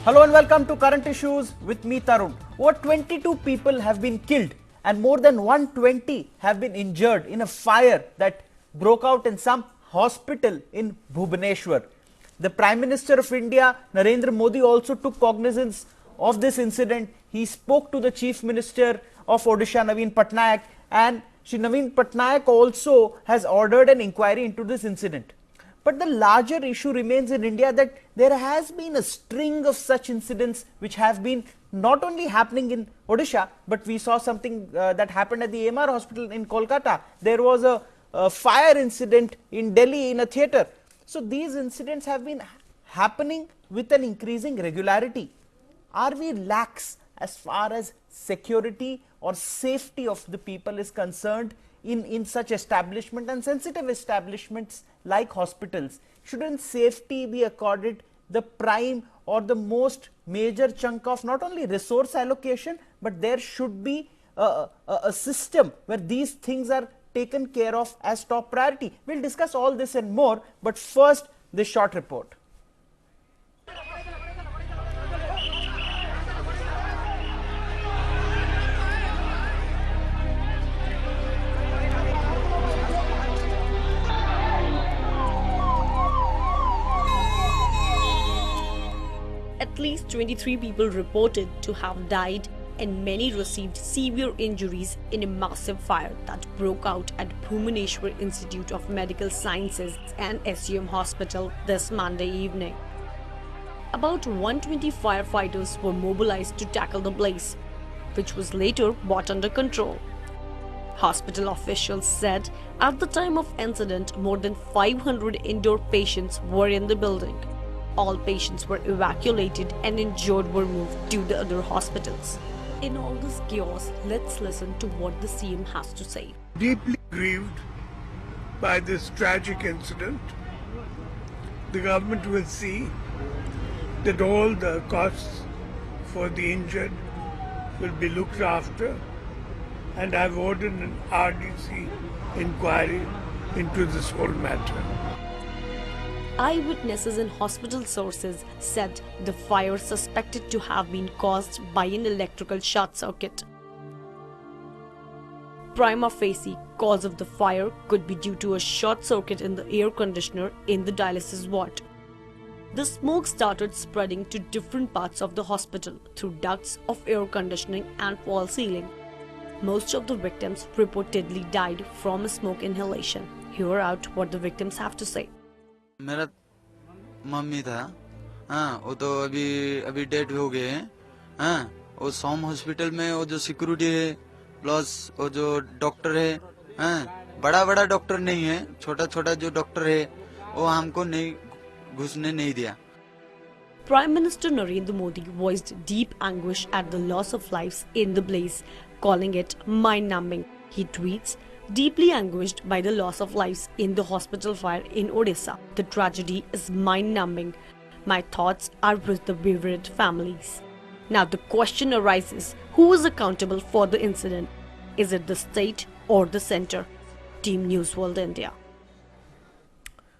Hello and welcome to Current Issues with me Tarun. Over 22 people have been killed and more than 120 have been injured in a fire that broke out in some hospital in Bhubaneswar. The Prime Minister of India, Narendra Modi, also took cognizance of this incident. He spoke to the Chief Minister of Odisha, Naveen Patnaik, and Shri Naveen Patnaik also has ordered an inquiry into this incident. But the larger issue remains in India that there has been a string of such incidents which have been not only happening in Odisha, but we saw something that happened at the AMR hospital in Kolkata. There was a fire incident in Delhi in a theatre. So these incidents have been happening with an increasing regularity. Are we lax as far as security or safety of the people is concerned in such establishment and sensitive establishments like hospitals? Shouldn't safety be accorded the prime or the most major chunk of not only resource allocation, but there should be a system where these things are taken care of as top priority? We'll discuss all this and more, but first this short report. At least 23 people reported to have died and many received severe injuries in a massive fire that broke out at Bhubaneswar Institute of Medical Sciences and SUM Hospital this Monday evening. About 120 firefighters were mobilized to tackle the blaze, which was later brought under control. Hospital officials said at the time of incident, more than 500 indoor patients were in the building. All patients were evacuated and injured were moved to the other hospitals. In all this chaos, let's listen to what the CM has to say. Deeply grieved by this tragic incident. The government will see that all the costs for the injured will be looked after, and I've ordered an RDC inquiry into this whole matter. Eyewitnesses and hospital sources said the fire suspected to have been caused by an electrical short circuit. Prima facie, cause of the fire could be due to a short circuit in the air conditioner in the dialysis ward. The smoke started spreading to different parts of the hospital through ducts of air conditioning and false ceiling. Most of the victims reportedly died from smoke inhalation. Hear out what the victims have to say. मेरा mummy था, हाँ, वो तो अभी dead हो गए हैं, हाँ, वो सोम हॉस्पिटल में वो जो सिक्योरिटी है प्लस वो जो डॉक्टर है, हाँ, बड़ा डॉक्टर नहीं है, छोटा जो डॉक्टर है वो हमको नहीं घुसने नहीं दिया. Prime Minister Narendra Modi voiced deep anguish at the loss of lives in the blaze, calling it mind-numbing. He tweets, "Deeply anguished by the loss of lives in the hospital fire in Odisha. The tragedy is mind-numbing. My thoughts are with the bereaved families." Now the question arises, who is accountable for the incident? Is it the state or the center? Team News World India.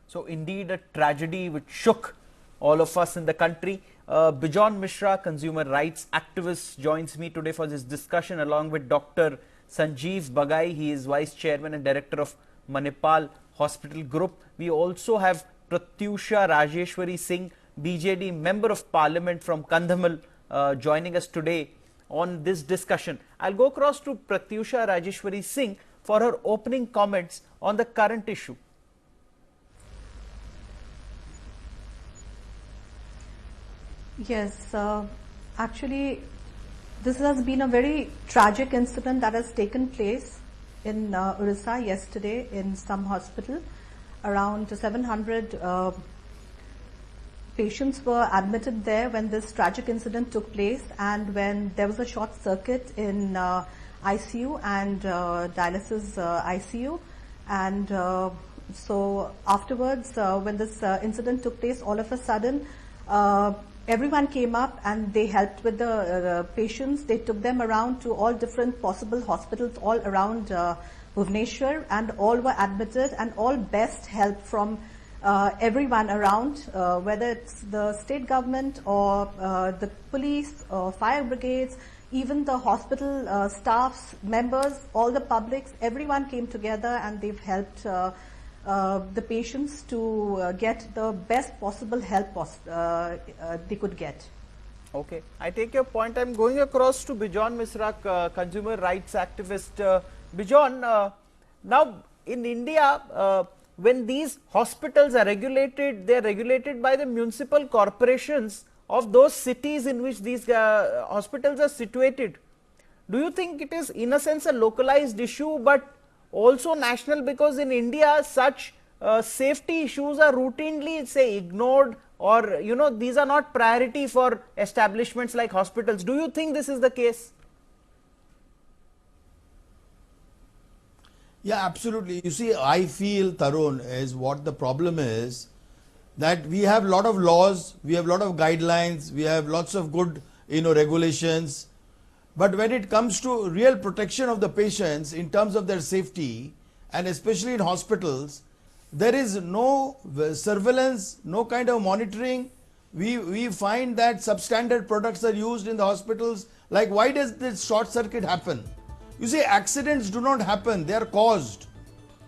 So indeed a tragedy which shook all of us in the country. Bijon Mishra, consumer rights activist, joins me today for this discussion along with Dr. Sanjeev Bagai. He is Vice Chairman and Director of Manipal Hospital Group. We also have Pratyusha Rajeshwari Singh, BJD Member of Parliament from Kandhamal, joining us today on this discussion. I'll go across to Pratyusha Rajeshwari Singh for her opening comments on the current issue. Yes, actually this has been a very tragic incident that has taken place in Odisha yesterday in some hospital. Around 700 patients were admitted there when this tragic incident took place, and when there was a short circuit in ICU and dialysis ICU, and so afterwards when this incident took place, all of a sudden everyone came up and they helped with the patients. They took them around to all different possible hospitals all around Bhubaneswar, and all were admitted, and all best help from everyone around, whether it's the state government or the police or fire brigades, even the hospital staffs, members, all the publics, everyone came together and they've helped the patients to get the best possible help they could get. Okay, I take your point. I'm going across to Bijon Misra, consumer rights activist. Bijon, now in India, when these hospitals are regulated, they are regulated by the municipal corporations of those cities in which these hospitals are situated. Do you think it is in a sense a localized issue but also national, because in India such safety issues are routinely say ignored, or these are not priority for establishments like hospitals? Do you think this is the case? Yeah, absolutely. You see, I feel, Tarun, is what the problem is, that we have a lot of laws, we have a lot of guidelines, we have lots of good regulations, but when it comes to real protection of the patients in terms of their safety, and especially in hospitals, there is no surveillance, no kind of monitoring. We find that substandard products are used in the hospitals. Like, why does this short circuit happen? You see, accidents do not happen, they are caused.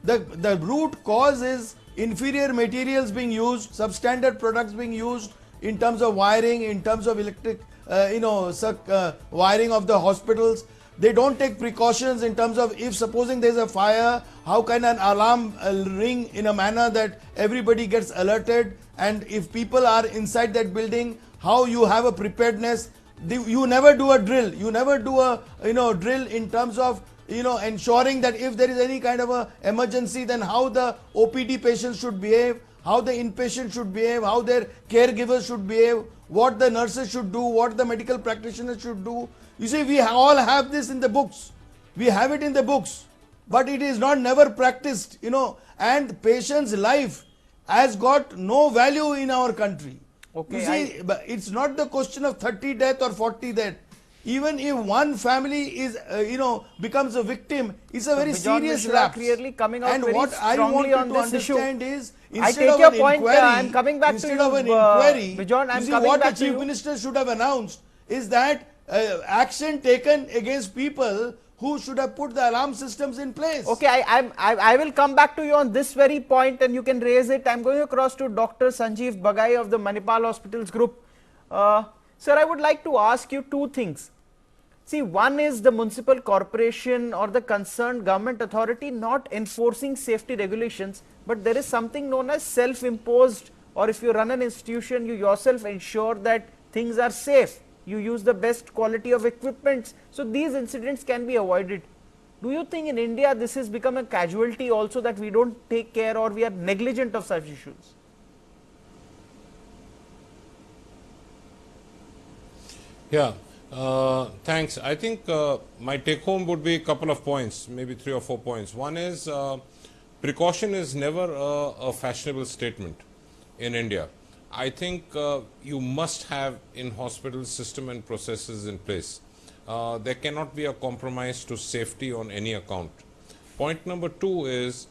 The root cause is inferior materials being used, substandard products being used in terms of wiring, in terms of electric, wiring of the hospitals. They don't take precautions in terms of, if supposing there's a fire, how can an alarm ring in a manner that everybody gets alerted, and if people are inside that building, how you have a preparedness. You never do a drill, you never do a drill in terms of ensuring that if there is any kind of a emergency, then how the OPD patients should behave, how the inpatient should behave, how their caregivers should behave, what the nurses should do, what the medical practitioners should do. You see, we all have this in the books. We have it in the books, but it is not never practiced, and patient's life has got no value in our country. Okay, you see, but it's not the question of 30 death or 40 death. Even if one family is, becomes a victim, it's a very serious lapse. Clearly coming out and very what I strongly wanted on to this understand issue. is, I instead take of your an point. inquiry, I'm coming back instead to of an you, inquiry, Bijon, I'm you see, coming what back the to Chief you. Minister should have announced is that action taken against people who should have put the alarm systems in place. Okay, I will come back to you on this very point and you can raise it. I'm going across to Dr. Sanjeev Bagai of the Manipal Hospitals Group. Sir, I would like to ask you two things. See, one is the municipal corporation or the concerned government authority not enforcing safety regulations, but there is something known as self-imposed, or if you run an institution, you yourself ensure that things are safe. You use the best quality of equipment, so these incidents can be avoided. Do you think in India this has become a casualty also, that we don't take care or we are negligent of such issues? Yeah, thanks. I think my take home would be a couple of points, maybe 3 or 4 points. One is precaution is never a fashionable statement in India. I think you must have in hospital system and processes in place. There cannot be a compromise to safety on any account. Point number 2 is,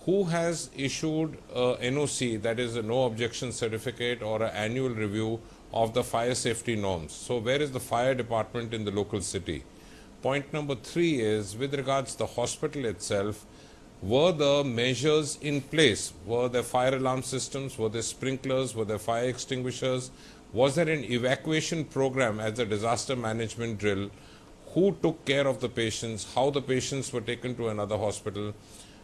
who has issued a NOC, that is a no objection certificate, or an annual review of the fire safety norms? So where is the fire department in the local city? Point number 3 is, with regards to the hospital itself, were the measures in place? Were there fire alarm systems? Were there sprinklers? Were there fire extinguishers? Was there an evacuation program as a disaster management drill? Who took care of the patients? How the patients were taken to another hospital?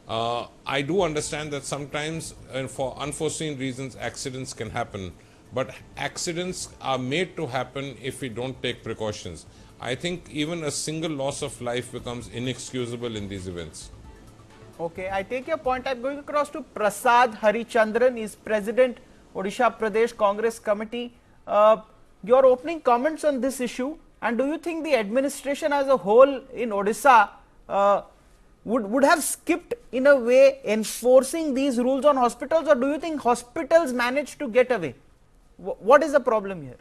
I do understand that sometimes, and for unforeseen reasons, accidents can happen, but accidents are made to happen if we don't take precautions. I think even a single loss of life becomes inexcusable in these events. Okay, I take your point. I'm going across to Prasad Harichandran, is President, Odisha Pradesh Congress Committee. Your opening comments on this issue, and do you think the administration as a whole in Odisha would have skipped in a way enforcing these rules on hospitals, or do you think hospitals managed to get away? What is the problem here?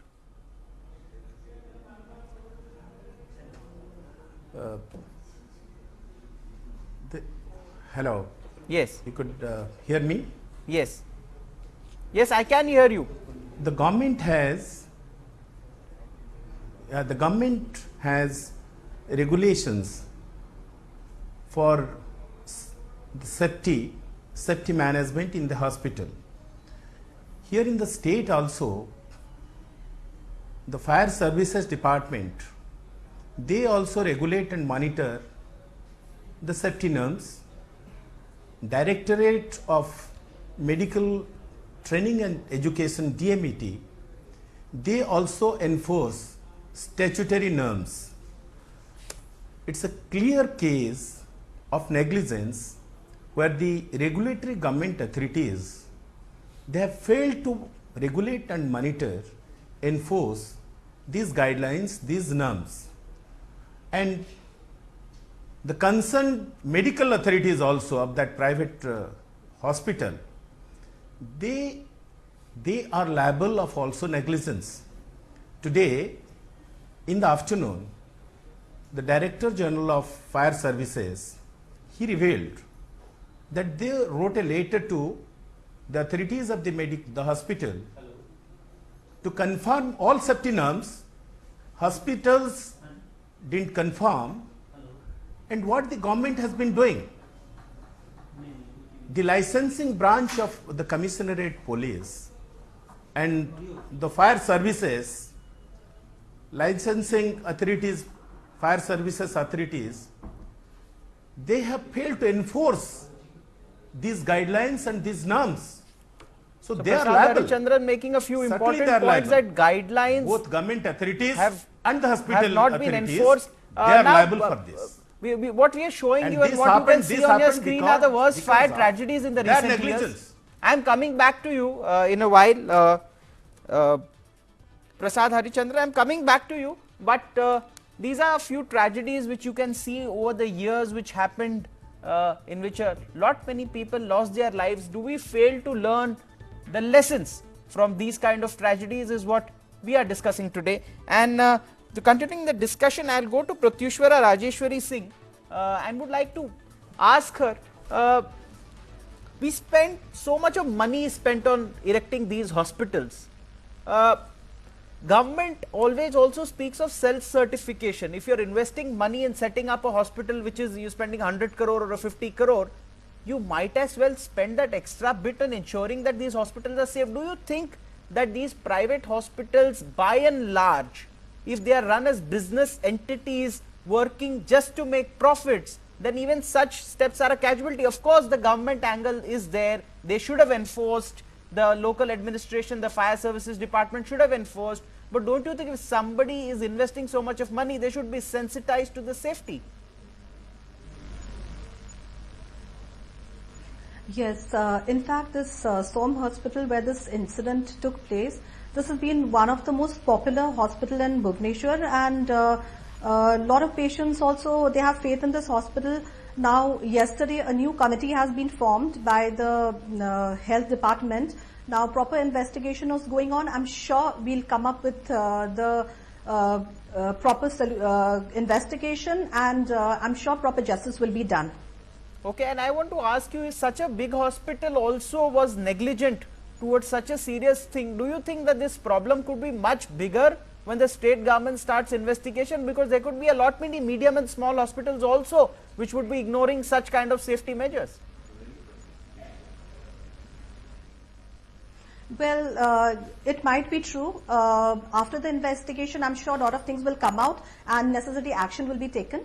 Hello. Yes. You could hear me? Yes. Yes, I can hear you. The government has regulations for the safety management in the hospital. Here in the state also, the fire services department, they also regulate and monitor the safety norms. Directorate of Medical Training and Education, DMET, they also enforce statutory norms. It's a clear case of negligence where the regulatory government authorities, they have failed to regulate and monitor, enforce these guidelines, these norms. And the concerned medical authorities also of that private hospital, they are liable of also negligence. Today, in the afternoon, the Director General of Fire Services, he revealed that they wrote a letter to the authorities of the hospital to confirm all safety norms. Hospitals didn't confirm. And what the government has been doing, the licensing branch of the Commissionerate Police and the fire services, licensing authorities, fire services authorities, they have failed to enforce these guidelines and these norms. So they are liable. Chandran making a few Certainly important points liable. that guidelines Both government authorities have and the hospital have not authorities, been enforced. they are Now, liable for this. What we are showing And you and this what you can happened- see this on your happened screen because- are the worst because fire of tragedies in the their recent years. negligence. I am coming back to you in a while, Prasad Harichandra. I am coming back to you, but these are a few tragedies which you can see over the years which happened, in which a lot many people lost their lives. Do we fail to learn the lessons from these kind of tragedies is what we are discussing today. And to continuing the discussion, I will go to Pratyushwara Rajeshwari Singh and would like to ask her, we spend so much of money spent on erecting these hospitals. Government always also speaks of self-certification. If you're investing money in setting up a hospital which is you're spending 100 crore or a 50 crore, you might as well spend that extra bit on ensuring that these hospitals are safe. Do you think that these private hospitals, by and large, if they are run as business entities working just to make profits, then even such steps are a casualty? Of course, the government angle is there. They should have enforced. The local administration, the fire services department should have enforced. But don't you think if somebody is investing so much of money, they should be sensitized to the safety? Yes, in fact, this Som hospital where this incident took place, this has been one of the most popular hospital in Bhubaneswar, and a lot of patients also, they have faith in this hospital. Now, yesterday, a new committee has been formed by the health department. Now, proper investigation is going on. I'm sure we'll come up with the proper investigation, and I'm sure proper justice will be done. Okay, and I want to ask you, if such a big hospital also was negligent towards such a serious thing, do you think that this problem could be much bigger when the state government starts investigation? Because there could be a lot many medium and small hospitals also which would be ignoring such kind of safety measures. Well, it might be true. After the investigation, I'm sure a lot of things will come out and necessary action will be taken.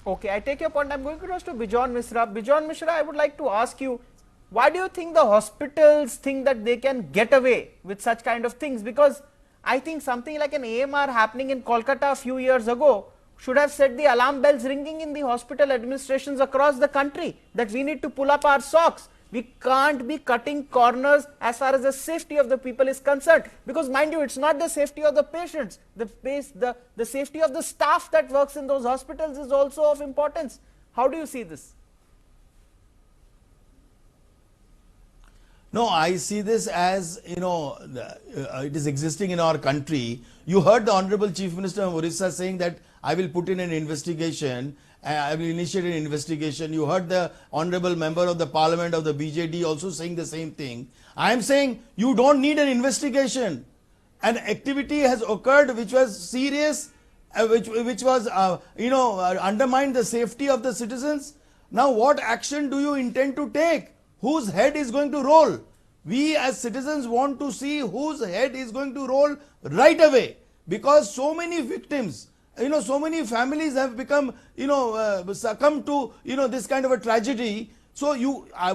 Okay, I take your point. I'm going across to Bijon Misra. Bijon Misra, I would like to ask you, why do you think the hospitals think that they can get away with such kind of things? Because I think something like an AMR happening in Kolkata a few years ago should have set the alarm bells ringing in the hospital administrations across the country that we need to pull up our socks. We can't be cutting corners as far as the safety of the people is concerned. Because mind you, it's not the safety of the patients. The safety of the staff that works in those hospitals is also of importance. How do you see this? No, I see this as, it is existing in our country. You heard the Honorable Chief Minister of Odisha saying that I will put in an investigation I will initiate an investigation. You heard the honorable member of the parliament of the BJD also saying the same thing. I am saying you don't need an investigation. An activity has occurred which was serious, which was undermined the safety of the citizens. Now what action do you intend to take? Whose head is going to roll? We as citizens want to see whose head is going to roll right away, because so many victims, so many families have become, succumb to, this kind of a tragedy. So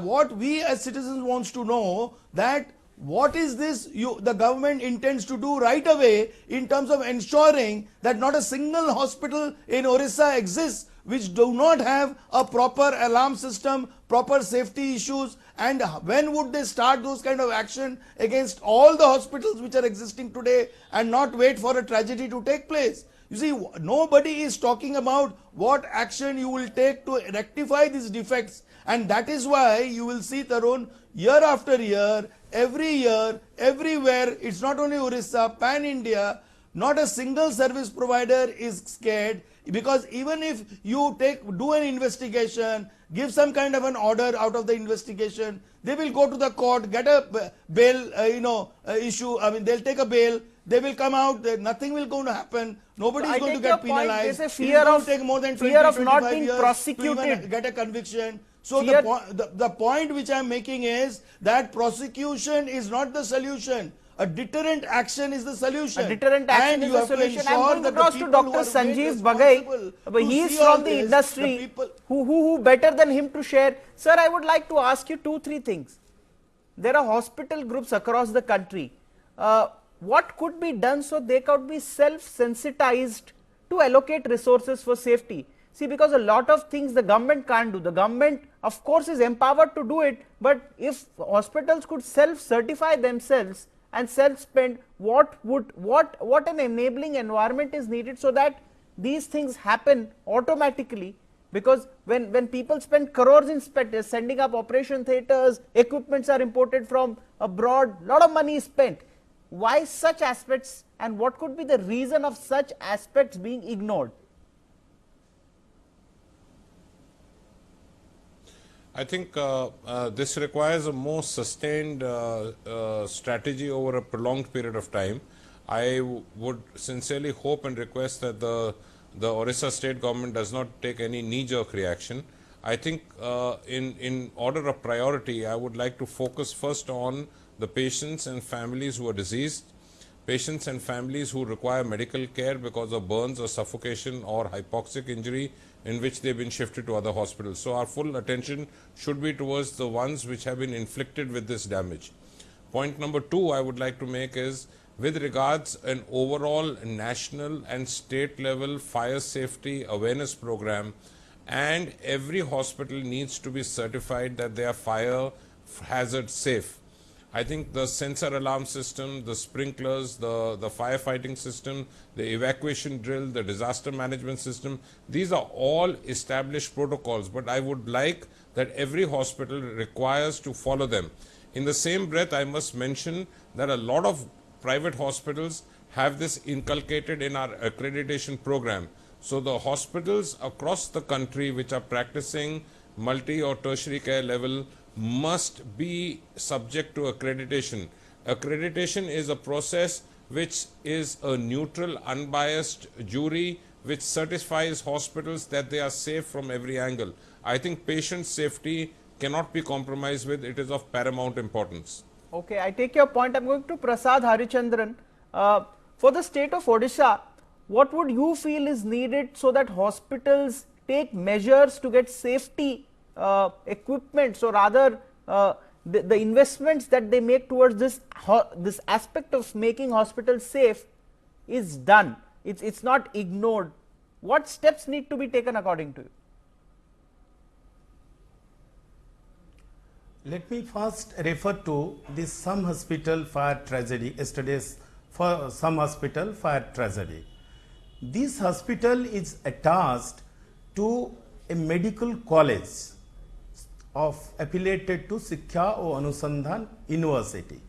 what we as citizens wants to know that what is this the government intends to do right away in terms of ensuring that not a single hospital in Odisha exists which do not have a proper alarm system, proper safety issues, and when would they start those kind of action against all the hospitals which are existing today and not wait for a tragedy to take place. You see, nobody is talking about what action you will take to rectify these defects, and that is why you will see, Tarun, year after year, everywhere, it's not only Odisha, pan-India, not a single service provider is scared, because even if you do an investigation, give some kind of an order out of the investigation, they will go to the court, get a bail, issue. I mean, they'll take a bail. They will come out. Nothing will going to happen. Nobody is going to get penalized. There's a fear of take more than 20, fear of not 25 being years prosecuted. to even get a conviction. So Fear. the point which I am making is that prosecution is not the solution. A deterrent action is the solution. A deterrent action is the solution. I'm going across to Dr. Sanjeev Bagai, but he is from the industry. Who better than him to share? Sir, I would like to ask you 2-3 things. There are hospital groups across the country. What could be done so they could be self-sensitized to allocate resources for safety? See, because a lot of things the government can't do. The government, of course, is empowered to do it, but if hospitals could self-certify themselves and self-spend, what an enabling environment is needed so that these things happen automatically. Because when people spend crores in sending up operation theatres, equipments are imported from abroad, lot of money is spent. Why such aspects, and what could be the reason of such aspects being ignored? I think this requires a more sustained strategy over a prolonged period of time. I would sincerely hope and request that the Odisha state government does not take any knee-jerk reaction. I think in order of priority, I would like to focus first on the patients and families who are diseased, patients and families who require medical care because of burns or suffocation or hypoxic injury in which they've been shifted to other hospitals. So our full attention should be towards the ones which have been inflicted with this damage. Point number 2 I would like to make is with regards an overall national and state level fire safety awareness program, and every hospital needs to be certified that they are fire hazard safe. I think the sensor alarm system, the sprinklers, the firefighting system, the evacuation drill, the disaster management system, these are all established protocols, but I would like that every hospital requires to follow them. In the same breath, I must mention that a lot of private hospitals have this inculcated in our accreditation program. So the hospitals across the country which are practicing multi or tertiary care level must be subject to accreditation. Accreditation is a process which is a neutral, unbiased jury which certifies hospitals that they are safe from every angle. I think patient safety cannot be compromised with. It is of paramount importance. Okay, I take your point. I'm going to Prasad Harichandran. For the state of Odisha, what would you feel is needed so that hospitals take measures to get safety equipment, or rather the investments that they make towards this aspect of making hospitals safe is done. It's not ignored. What steps need to be taken according to you? Let me first refer to this Some Hospital fire tragedy, yesterday's Some Hospital fire tragedy. This hospital is attached to a medical college affiliated to Shiksha or Anusandhan University.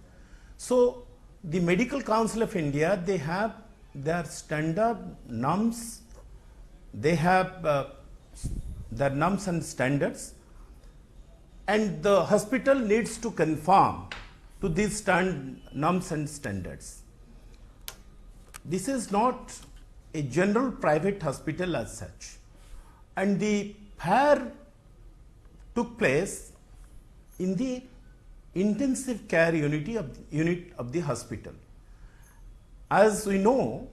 So the Medical Council of India, they have their standard norms, they have their norms and standards, and the hospital needs to conform to these norms and standards. This is not a general private hospital as such, and the fire took place in the intensive care unit of the hospital. As we know,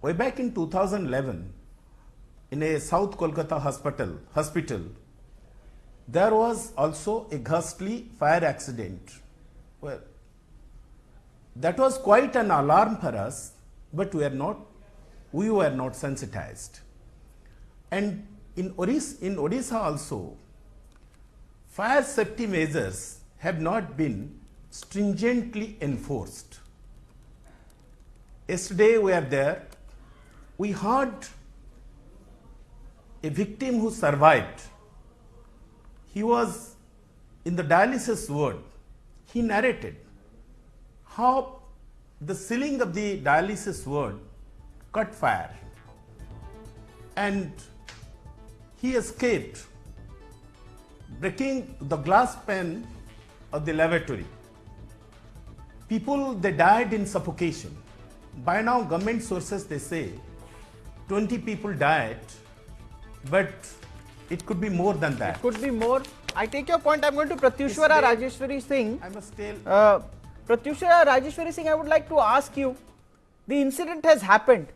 way back in 2011, in a South Kolkata hospital, there was also a ghastly fire accident. Well, that was quite an alarm for us, but we were not sensitized. And in Odisha also, fire safety measures have not been stringently enforced. Yesterday we were there, we heard a victim who survived. He was in the dialysis ward. He narrated how the ceiling of the dialysis ward caught fire and he escaped, breaking the glass pane of the lavatory. People, they died in suffocation. By now, government sources, they say 20 people died, but it could be more than that. Could be more. I take your point. I'm going to Pratyushwara Rajeshwari Singh. I must tell. Pratyushwara Rajeshwari Singh, I would like to ask you, the incident has happened.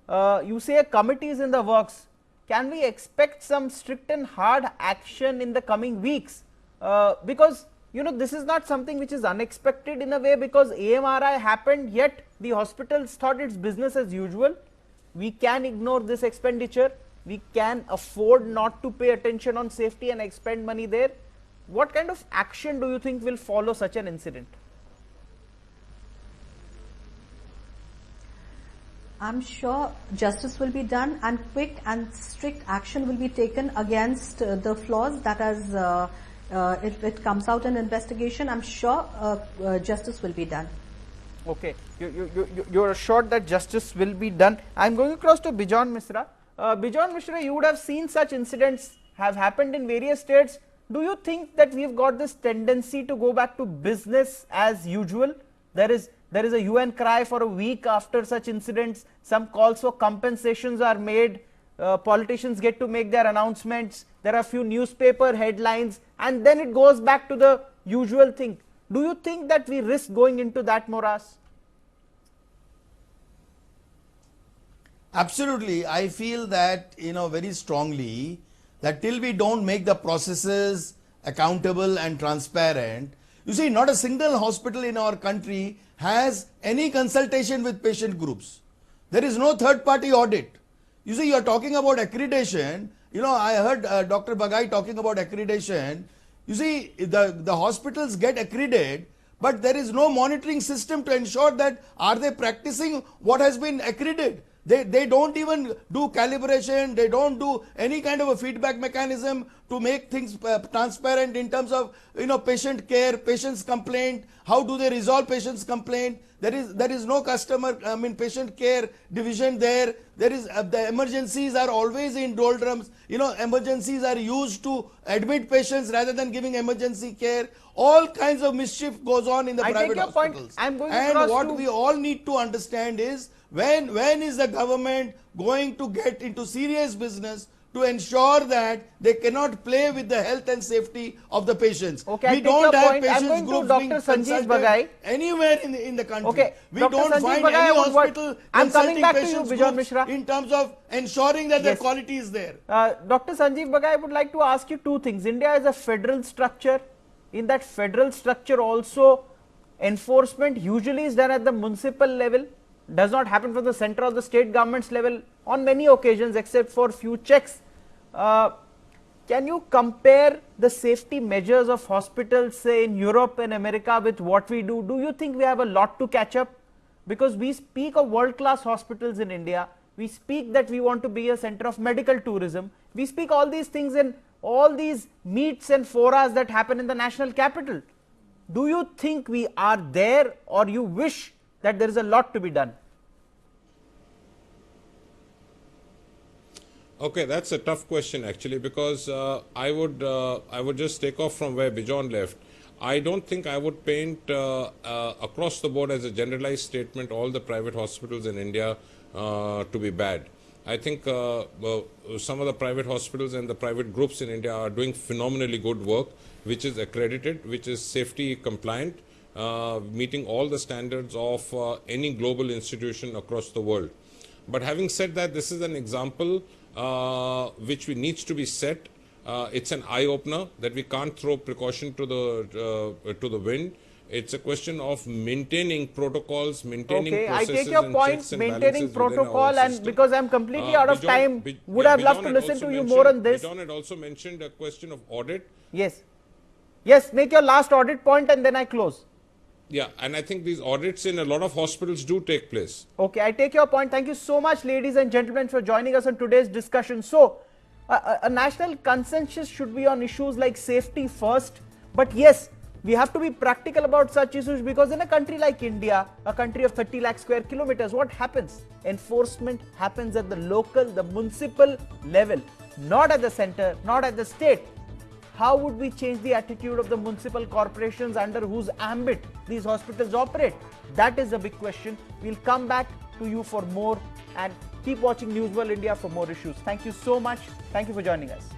You say a committee is in the works. Can we expect some strict and hard action in the coming weeks? Because this is not something which is unexpected in a way, because AMRI happened, yet the hospitals thought it's business as usual. We can ignore this expenditure. We can afford not to pay attention on safety and expend money there. What kind of action do you think will follow such an incident? I'm sure justice will be done and quick and strict action will be taken against the flaws that as if it comes out in investigation, I'm sure justice will be done. Okay, you're assured that justice will be done. I'm going across to Bijon Misra. Bijon Misra, you would have seen such incidents have happened in various states. Do you think that we've got this tendency to go back to business as usual? There is a UN cry for a week after such incidents. Some calls for compensations are made. Politicians get to make their announcements. There are a few newspaper headlines, and then it goes back to the usual thing. Do you think that we risk going into that morass? Absolutely. I feel that, very strongly that till we don't make the processes accountable and transparent, you see, not a single hospital in our country has any consultation with patient groups. There is no third party audit. You see, you are talking about accreditation. I heard Dr. Bagai talking about accreditation. You see, the hospitals get accredited, but there is no monitoring system to ensure that are they practicing what has been accredited. They don't even do calibration. They don't do any kind of a feedback mechanism to make things transparent in terms of patient care, patient's complaint. How do they resolve patient's complaint? There is no patient care division there. There is the emergencies are always in doldrums. Emergencies are used to admit patients rather than giving emergency care. All kinds of mischief goes on in the private hospitals. I'm going and what we all need to understand is when is the government going to get into serious business to ensure that they cannot play with the health and safety of the patients. Okay, we don't have point. patients groups being consulted anywhere in the country. Okay, we Dr. don't Sanjeev find Bagai, any hospital I'm coming consulting back to you, patients Bijon groups Mishra. in terms of ensuring that Yes. the quality is there. Dr. Sanjeev Bagai, I would like to ask you two things. India is a federal structure. In that federal structure also, enforcement usually is done at the municipal level, does not happen from the center or the state government's level on many occasions except for few checks. Can you compare the safety measures of hospitals, say in Europe and America, with what we do? Do you think we have a lot to catch up? Because we speak of world-class hospitals in India. We speak that we want to be a center of medical tourism. We speak all these things in all these meets and forums that happen in the national capital. Do you think we are there, or you wish that there is a lot to be done? Okay, that's a tough question actually, because I would just take off from where Bijon left. I don't think I would paint across the board as a generalized statement all the private hospitals in India to be bad. I think some of the private hospitals and the private groups in India are doing phenomenally good work, which is accredited, which is safety compliant, meeting all the standards of any global institution across the world. But having said that, this is an example which needs to be set. It's an eye-opener that we can't throw precaution to the wind. It's a question of maintaining protocols, maintaining Okay, I processes take your and point, checks and maintaining balances within our protocol, and system. because I'm completely out of Bijon- time, Bij- would yeah, have loved Bijon to had listen also to you mentioned- more on this. Bijon had also mentioned a question of audit. Yes. Yes, make your last audit point and then I close. Yeah, and I think these audits in a lot of hospitals do take place. Okay, I take your point. Thank you so much, ladies and gentlemen, for joining us on today's discussion. So, a national consensus should be on issues like safety first. But yes, we have to be practical about such issues, because in a country like India, a country of 30 lakh square kilometers, what happens? Enforcement happens at the local, the municipal level, not at the center, not at the state. How would we change the attitude of the municipal corporations under whose ambit these hospitals operate? That is a big question. We'll come back to you for more, and keep watching News World India for more issues. Thank you so much. Thank you for joining us.